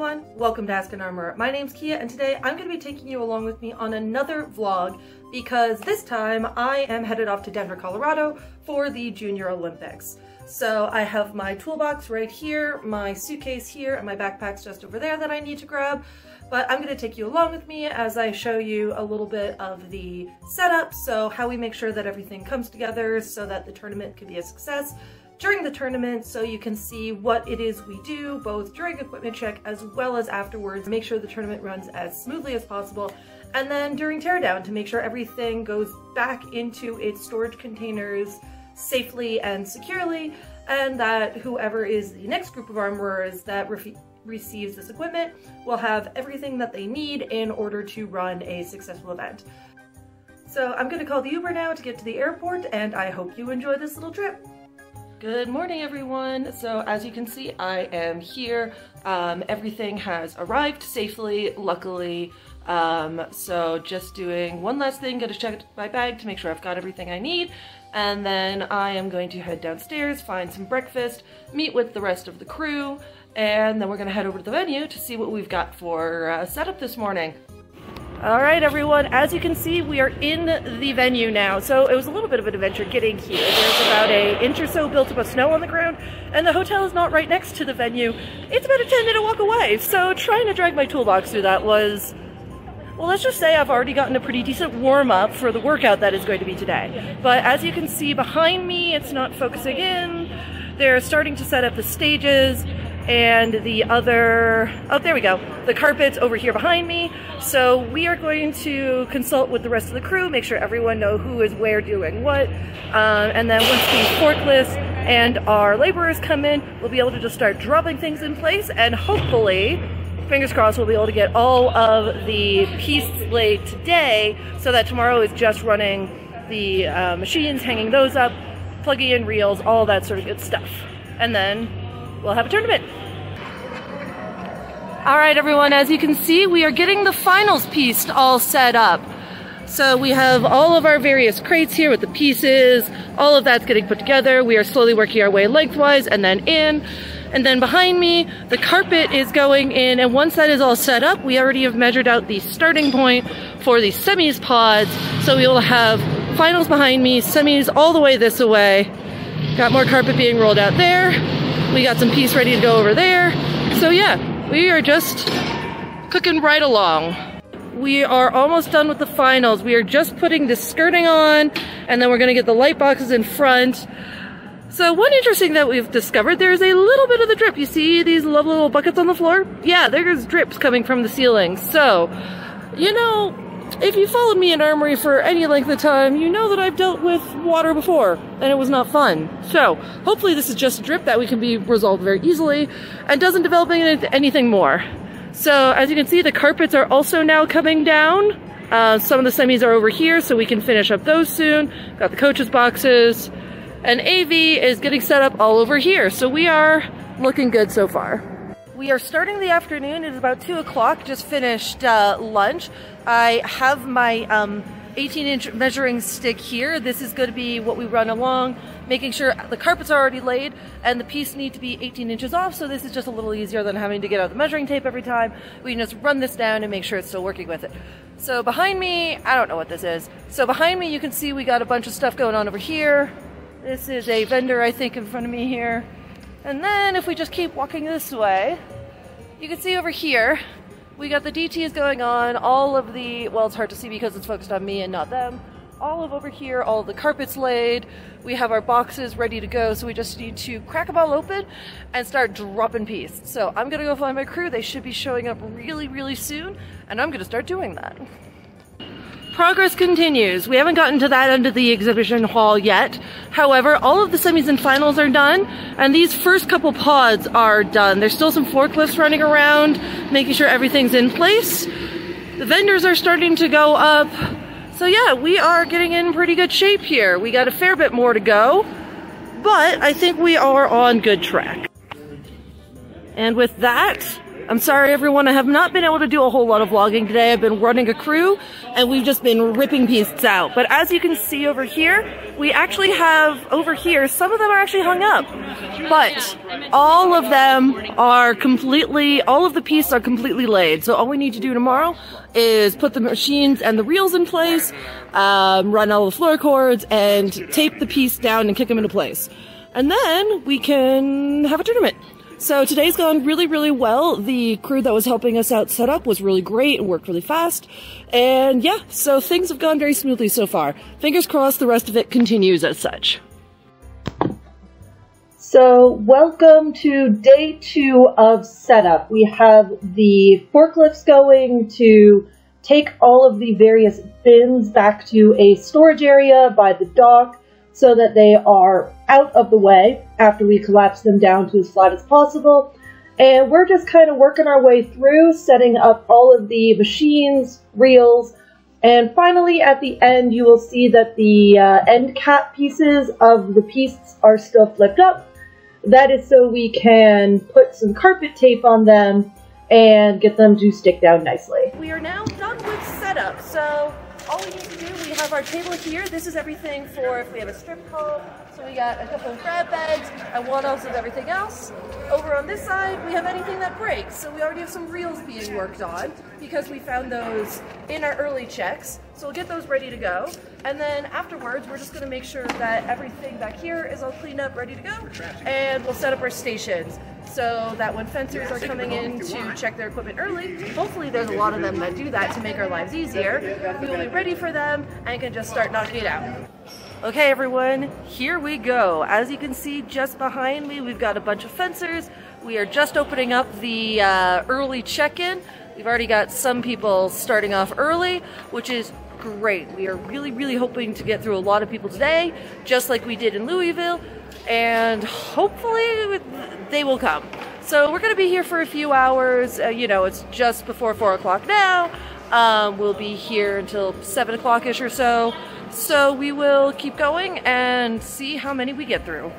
everyone, welcome to Ask an Armorer. My name's Kia and today I'm going to be taking you along with me on another vlog because this time I am headed off to Denver, Colorado for the Junior Olympics. So I have my toolbox right here, my suitcase here, and my backpack's just over there that I need to grab. But I'm going to take you along with me as I show you a little bit of the setup, so how we make sure that everything comes together so that the tournament can be a success during the tournament, so you can see what it is we do both during equipment check as well as afterwards, make sure the tournament runs as smoothly as possible, and then during teardown to make sure everything goes back into its storage containers safely and securely, and that whoever is the next group of armorers that receives this equipment will have everything that they need in order to run a successful event. So I'm going to call the Uber now to get to the airport, and I hope you enjoy this little trip. Good morning, everyone. So as you can see, I am here. Everything has arrived safely, luckily. So just doing one last thing, gotta check my bag to make sure I've got everything I need. And then I am going to head downstairs, find some breakfast, meet with the rest of the crew, and then we're gonna head over to the venue to see what we've got for setup this morning. All right, everyone, as you can see, we are in the venue now. So it was a little bit of an adventure getting here. There's about an inch or so built up of snow on the ground, and the hotel is not right next to the venue. It's about a 10-minute walk away. So trying to drag my toolbox through that was, well, let's just say I've already gotten a pretty decent warm-up for the workout that is going to be today. But as you can see behind me, it's not focusing in. They're starting to set up the stages. And the other, oh, there we go, the carpet's over here behind me. So we are going to consult with the rest of the crew, make sure everyone knows who is where doing what. And then once the forklifts and our laborers come in, we'll be able to just start dropping things in place, and hopefully, fingers crossed, we'll be able to get all of the pieces laid today so that tomorrow is just running the machines, hanging those up, plugging in reels, all that sort of good stuff. And then we'll have a tournament. All right, everyone, as you can see, we are getting the finals piece all set up. So we have all of our various crates here with the pieces, all of that's getting put together. We are slowly working our way lengthwise and then in. And then behind me, the carpet is going in, and once that is all set up, we already have measured out the starting point for the semis pods. So we will have finals behind me, semis all the way this way. Got more carpet being rolled out there. We got some piece ready to go over there. So yeah, we are just cooking right along. We are almost done with the finals. We are just putting the skirting on, and then we're gonna get the light boxes in front. So one interesting that we've discovered, there's a little bit of the drip. You see these lovely little buckets on the floor? Yeah, there's drips coming from the ceiling. So, you know, if you followed me in Armory for any length of time, you know that I've dealt with water before, and it was not fun. So, hopefully this is just a drip that we can be resolved very easily, and doesn't develop into anything more. So, as you can see, the carpets are also now coming down. Some of the semis are over here, so we can finish up those soon. Got the coaches' boxes, and AV is getting set up all over here. So we are looking good so far. We are starting the afternoon. It is about 2 o'clock, just finished lunch. I have my 18-inch measuring stick here. This is going to be what we run along, making sure the carpets are already laid and the piece need to be 18 inches off, so this is just a little easier than having to get out the measuring tape every time. We can just run this down and make sure it's still working with it. So behind me, I don't know what this is. So behind me you can see we got a bunch of stuff going on over here. This is a vendor, I think, in front of me here. And then if we just keep walking this way, you can see over here, we got the DTs going on, all of the, well, it's hard to see because it's focused on me and not them. All of over here, all of the carpets laid. We have our boxes ready to go, so we just need to crack them all open and start dropping piece. So I'm gonna go find my crew. They should be showing up really, really soon, and I'm gonna start doing that. Progress continues. We haven't gotten to that end of the exhibition hall yet. However, all of the semis and finals are done, and these first couple pods are done. There's still some forklifts running around, making sure everything's in place. The vendors are starting to go up. So yeah, we are getting in pretty good shape here. We got a fair bit more to go, but I think we are on good track. And with that, I'm sorry everyone, I have not been able to do a whole lot of vlogging today. I've been running a crew and we've just been ripping pieces out. But as you can see over here, we actually have over here, some of them are actually hung up. But all of them are all of the pieces are completely laid. So all we need to do tomorrow is put the machines and the reels in place, run all the floor cords, and tape the piece down and kick them into place. And then we can have a tournament. So today's gone really, really well. The crew that was helping us out set up was really great and worked really fast. And yeah, so things have gone very smoothly so far. Fingers crossed the rest of it continues as such. So welcome to day 2 of setup. We have the forklifts going to take all of the various bins back to a storage area by the dock so that they are out of the way after we collapse them down to as flat as possible. And we're just kind of working our way through, setting up all of the machines, reels, and finally at the end you will see that the end cap pieces of the piece are still flipped up. That is so we can put some carpet tape on them and get them to stick down nicely. We are now done with setup, so all we need to do, we have our table here. This is everything for if we have a strip club. So we got a couple of grab bags and one else of everything else. Over on this side, we have anything that breaks. So we already have some reels being worked on because we found those in our early checks. So we'll get those ready to go. And then afterwards, we're just gonna make sure that everything back here is all cleaned up, ready to go. And we'll set up our stations so that when fencers are coming in to check their equipment early, hopefully there's a lot of them that do that to make our lives easier. We will be ready for them and can just start knocking it out. Okay everyone, here we go. As you can see just behind me, we've got a bunch of fencers. We are just opening up the early check-in. We've already got some people starting off early, which is great. We are really, really hoping to get through a lot of people today, just like we did in Louisville, and hopefully they will come. So we're gonna be here for a few hours. You know, it's just before 4 o'clock now. We'll be here until 7 o'clock-ish or so. So we will keep going and see how many we get through.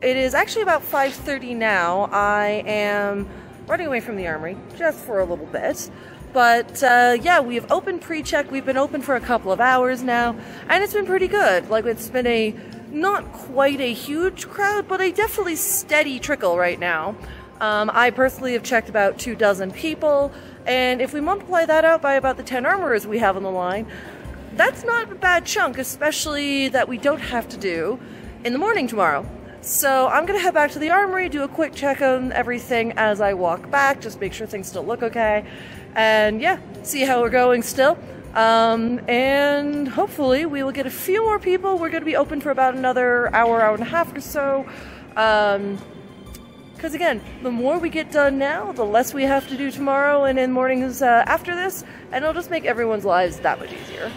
it is actually about 5:30 now. I am running away from the armory just for a little bit. But yeah, we have opened pre-check. We've been open for a couple of hours now, and it's been pretty good. Like, it's been a not quite a huge crowd, but a definitely steady trickle right now. I personally have checked about 24 people, and if we multiply that out by about the 10 armorers we have on the line, that's not a bad chunk, especially that we don't have to do in the morning tomorrow. So I'm gonna head back to the armory, do a quick check on everything as I walk back, just make sure things still look okay, and yeah, see how we're going still. And hopefully we will get a few more people. We're gonna be open for about another hour, hour and a half or so. Because again, the more we get done now, the less we have to do tomorrow and in mornings after this, and it'll just make everyone's lives that much easier.